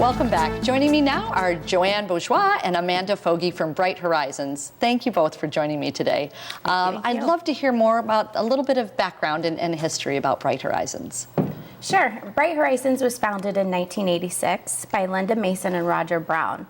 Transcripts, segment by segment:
Welcome back. Joining me now are Joanne Bourgeois and Amanda Fogy from Bright Horizons. Thank you both for joining me today. I'd love to hear more about a little bit of background and history about Bright Horizons. Sure. Bright Horizons was founded in 1986 by Linda Mason and Roger Brown.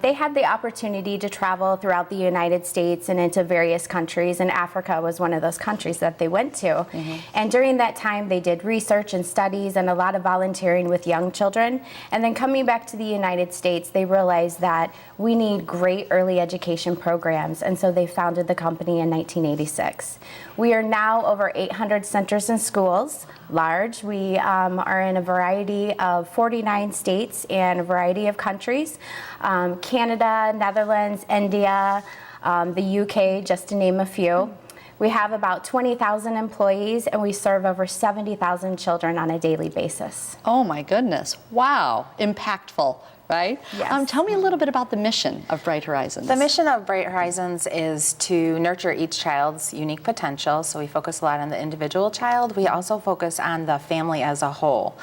They had the opportunity to travel throughout the United States and into various countries, and Africa was one of those countries that they went to. And during that time, they did research and studies and a lot of volunteering with young children. And then coming back to the United States, they realized that we need great early education programs, and so they founded the company in 1986. We are now over 800 centers and schools, large. We are in a variety of 49 states and a variety of countries, Canada, Netherlands, India, the UK, just to name a few. We have about 20,000 employees, and we serve over 70,000 children on a daily basis. Oh my goodness, wow, impactful. Right? Yes. Tell me a little bit about the mission of Bright Horizons. The mission of Bright Horizons is to nurture each child's unique potential. So we focus a lot on the individual child. We also focus on the family as a whole.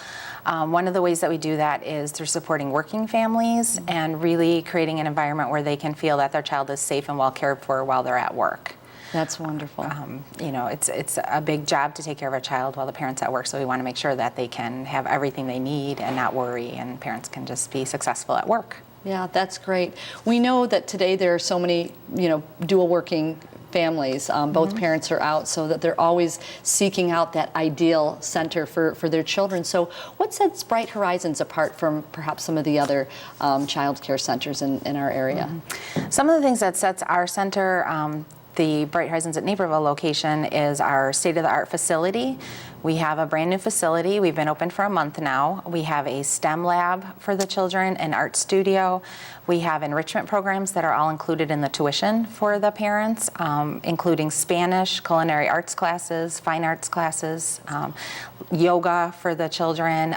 One of the ways that we do that is through supporting working families and really creating an environment where they can feel that their child is safe and well cared for while they're at work. That's wonderful. You know, it's a big job to take care of a child while the parent's at work, so we want to make sure that they can have everything they need and not worry, and parents can just be successful at work. Yeah, that's great. We know that today there are so many, dual working families. Both parents are out, so that they're always seeking out that ideal center for their children. So what sets Bright Horizons apart from perhaps some of the other child care centers in our area? Some of the things that sets our center, the Bright Horizons at Naperville location, is our state-of-the-art facility. We have a brand new facility. We've been open for a month now. We have a STEM lab for the children, an art studio. We have enrichment programs that are all included in the tuition for the parents, including Spanish, culinary arts classes, fine arts classes, yoga for the children.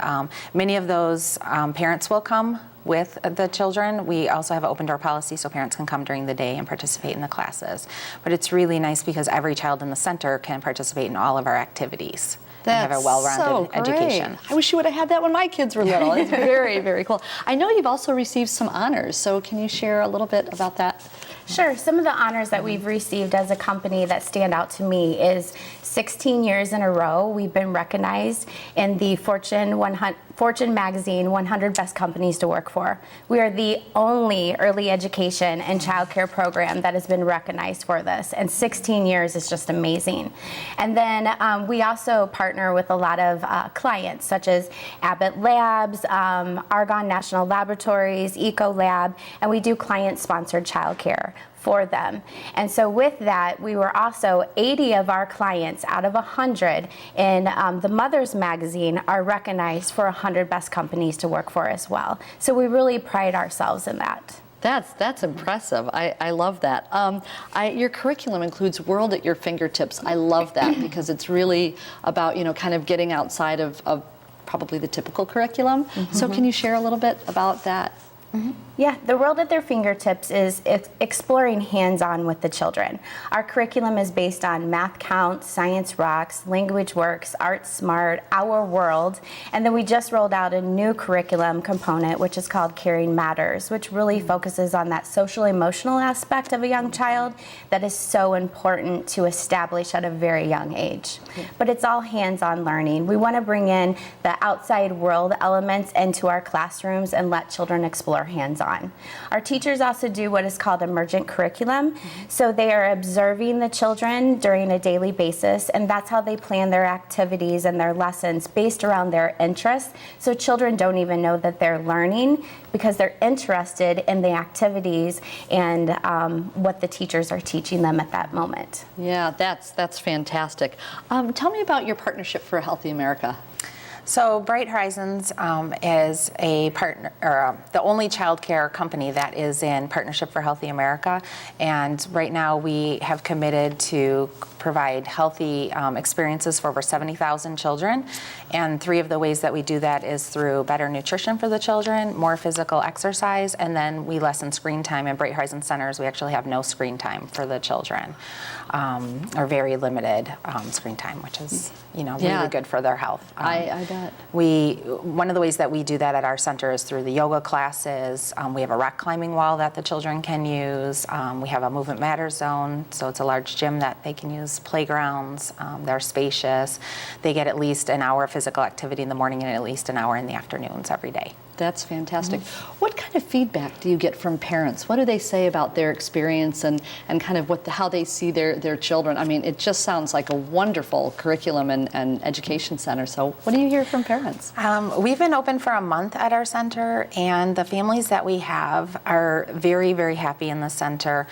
Many of those parents will come with the children. We also have an open door policy so parents can come during the day and participate in the classes. But it's really nice because every child in the center can participate in all of our activities. That's have a well-rounded education. I wish you would have had that when my kids were little. It's very, very cool. I know you've also received some honors, so can you share a little bit about that? Sure. Some of the honors that we've received as a company that stand out to me is 16 years in a row we've been recognized in the Fortune magazine 100 Best Companies to Work For. We are the only early education and childcare program that has been recognized for this, and 16 years is just amazing. And then we also partner with a lot of clients such as Abbott Labs, Argonne National Laboratories, Ecolab, and we do client-sponsored childcare for them. And so with that, we were also 80 of our clients out of 100 in the Mothers magazine are recognized for 100 best companies to work for as well. So we really pride ourselves in that. That's impressive. I love that. Your curriculum includes World at Your Fingertips. I love that because it's really about, kind of getting outside of probably the typical curriculum. So can you share a little bit about that? Yeah, the World at Their Fingertips is exploring hands-on with the children. Our curriculum is based on Math Counts, Science Rocks, Language Works, Art Smart, Our World, and then we just rolled out a new curriculum component which is called Caring Matters, which really focuses on that social-emotional aspect of a young child that is so important to establish at a very young age. But it's all hands-on learning. We want to bring in the outside world elements into our classrooms and let children explore hands-on. Our teachers also do what is called emergent curriculum. So they are observing the children during a daily basis, and that's how they plan their activities and their lessons based around their interests. So children don't even know that they're learning because they're interested in the activities and what the teachers are teaching them at that moment. Yeah, that's fantastic. Tell me about your partnership for a Healthy America. So Bright Horizons is a partner, or the only child care company that is in Partnership for Healthy America. And right now we have committed to provide healthy experiences for over 70,000 children. And 3 of the ways that we do that is through better nutrition for the children, more physical exercise, and then we lessen screen time. In Bright Horizons centers, we actually have no screen time for the children, or very limited screen time, which is, really good for their health. I bet. bet. One of the ways that we do that at our center is through the yoga classes. We have a rock climbing wall that the children can use. We have a movement matters zone, so it's a large gym that they can use. Playgrounds, they're spacious. They get at least an hour of physical activity in the morning and at least an hour in the afternoons every day. That's fantastic. What kind of feedback do you get from parents? What do they say about their experience and kind of how they see their children? I mean, it just sounds like a wonderful curriculum and education center. So what do you hear from parents? We've been open for a month at our center, and the families that we have are very, very happy in the center.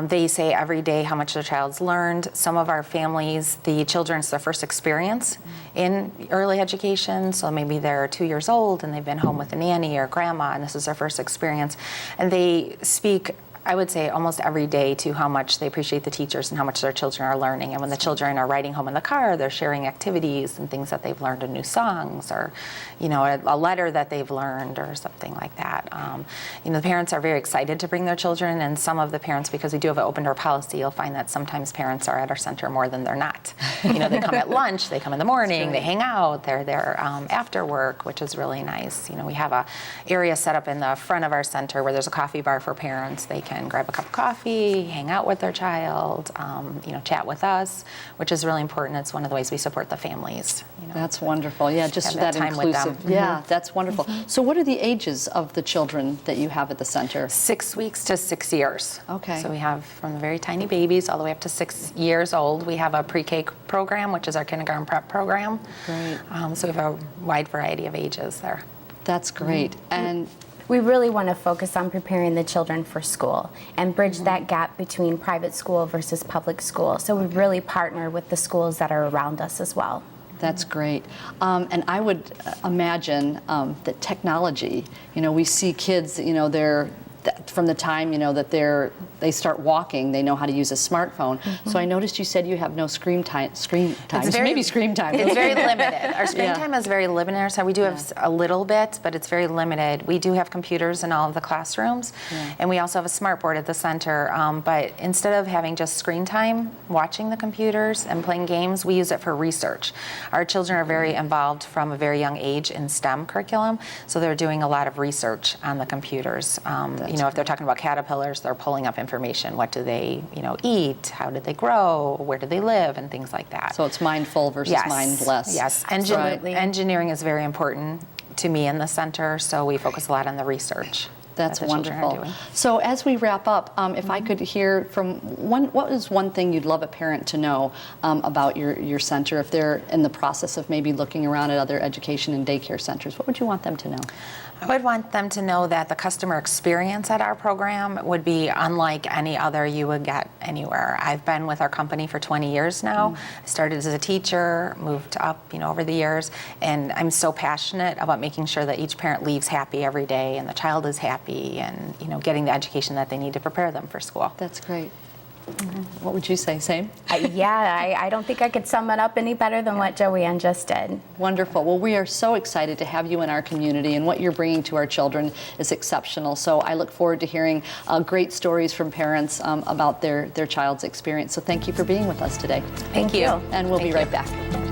They say every day how much their child's learned. Some of our families, the children's their first experience in early education, so maybe they're 2 years old and they've been home with a nanny or grandma, and this is their first experience. And they speak, I would say, almost every day to how much they appreciate the teachers and how much their children are learning. And when the children are riding home in the car, they're sharing activities and things that they've learned, and new songs, or a letter that they've learned or something like that. The parents are very excited to bring their children, and some of the parents, because we do have an open door policy, you'll find that sometimes parents are at our center more than they're not. They come at lunch, they come in the morning, they hang out, they're there after work, which is really nice. We have a area set up in the front of our center where there's a coffee bar for parents. They can grab a cup of coffee, hang out with their child, chat with us, which is really important. It's one of the ways we support the families. That's wonderful. Yeah, just Have that that time with them. inclusive. Yeah, that's wonderful. So what are the ages of the children that you have at the center? 6 weeks to 6 years. Okay. So we have from the very tiny babies all the way up to 6 years old. We have a pre-K program, which is our kindergarten prep program. Great. So we have a wide variety of ages there. That's great. And We really want to focus on preparing the children for school and bridge that gap between private school versus public school. So we really partner with the schools that are around us as well. that's great. And I would imagine that technology, we see kids, from the time, that they start walking, they know how to use a smartphone. So I noticed you said you have no screen time. Maybe screen time. It's very limited. Our screen Yeah. time is very limited. So we do have a little bit, but it's very limited. We do have computers in all of the classrooms, and we also have a smart board at the center. But instead of having just screen time, watching the computers and playing games, we use it for research. Our children are very involved from a very young age in STEM curriculum, so they're doing a lot of research on the computers. If they're talking about caterpillars, they're pulling up information. What do they, eat? How did they grow? Where do they live? And things like that. So it's mindful versus mindless. Yes. Absolutely. Engineering is very important to me in the center, so we focus a lot on the research. That's that the children are wonderful. doing. So as we wrap up, if I could hear from what is one thing you'd love a parent to know about your center if they're in the process of maybe looking around at other education and daycare centers? What would you want them to know? I would want them to know that the customer experience at our program would be unlike any other you would get anywhere. I've been with our company for 20 years now. I started as a teacher, moved up, over the years, and I'm so passionate about making sure that each parent leaves happy every day and the child is happy and, getting the education that they need to prepare them for school. That's great. What would you say? Same? I don't think I could sum it up any better than what Joanne just did. Wonderful. Well, we are so excited to have you in our community, and what you're bringing to our children is exceptional. So I look forward to hearing great stories from parents about their child's experience. So thank you for being with us today. Thank you. And we'll be right back.